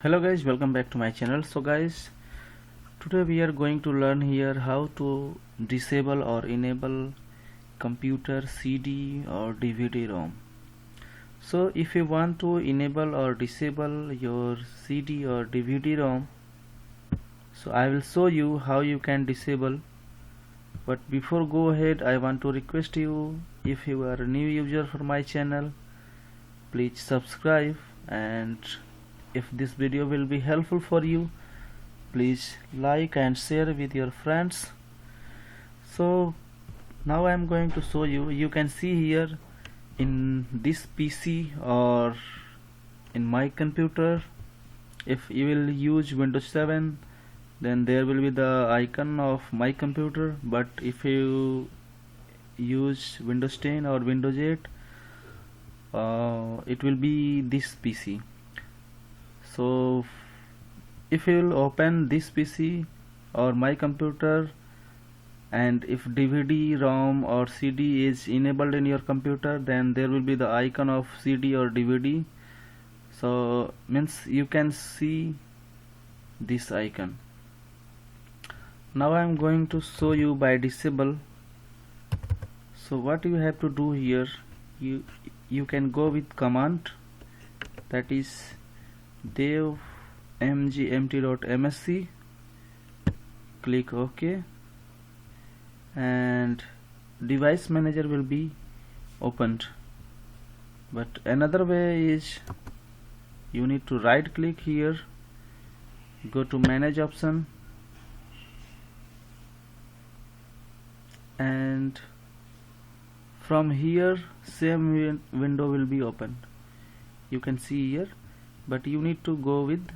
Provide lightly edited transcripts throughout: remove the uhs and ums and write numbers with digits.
Hello guys, welcome back to my channel. So guys, today we are going to learn here how to disable or enable computer CD or DVD ROM. So if you want to enable or disable your CD or DVD ROM, so I will show you how you can disable. But before go ahead, I want to request you, if you are a new user for my channel, please subscribe, and if this video will be helpful for you, please like and share with your friends. So now I am going to show you. You can see here in this PC or in my computer, if you will use Windows 7, then there will be the icon of my computer, but if you use Windows 10 or Windows 8, it will be this PC. So if you will open this PC or my computer, and if DVD ROM or CD is enabled in your computer, then there will be the icon of CD or DVD. So means you can see this icon. Now I am going to show you by disable. So what you have to do here, you can go with command, that is dev mgmt.msc, click OK, and device manager will be opened. But another way is, you need to right click here, go to manage option, and from here same window will be opened. You can see here, but you need to go with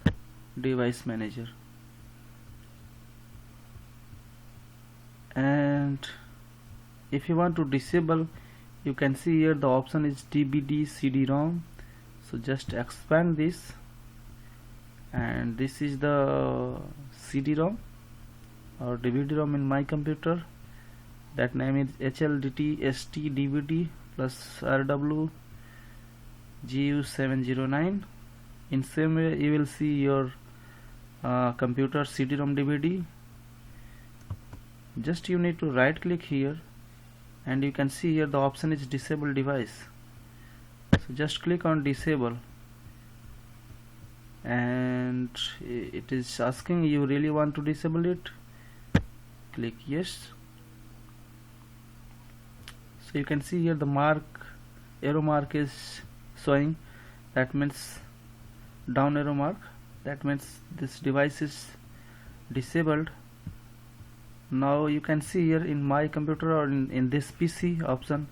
device manager. And if you want to disable, you can see here the option is DVD CD-ROM. So just expand this, and this is the CD-ROM or DVD-ROM in my computer. That name is HLDT ST DVD plus RW GU709. In same way you will see your computer CD-ROM DVD. Just you need to right click here, and you can see here the option is disable device. So just click on disable, and it is asking you really want to disable it. Click yes. So you can see here the arrow mark is showing, that means down arrow mark, that means this device is disabled. Now you can see here in my computer or in this PC option,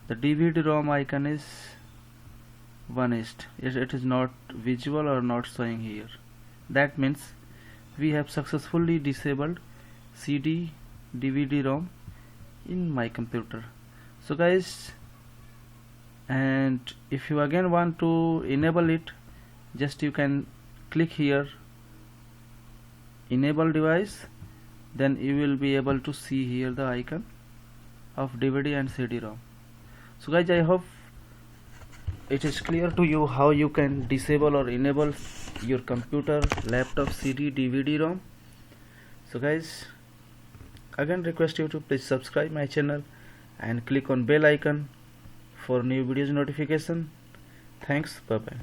the DVD-ROM icon is vanished. It is not visible or not showing here. That means we have successfully disabled CD DVD-ROM in my computer. So guys, and if you again want to enable it, just you can click here enable device, then you will be able to see here the icon of DVD and CD-ROM. So guys, I hope it is clear to you how you can disable or enable your computer, laptop, CD, DVD-ROM. So guys, again request you to please subscribe my channel and click on bell icon for new videos notification. Thanks, bye bye.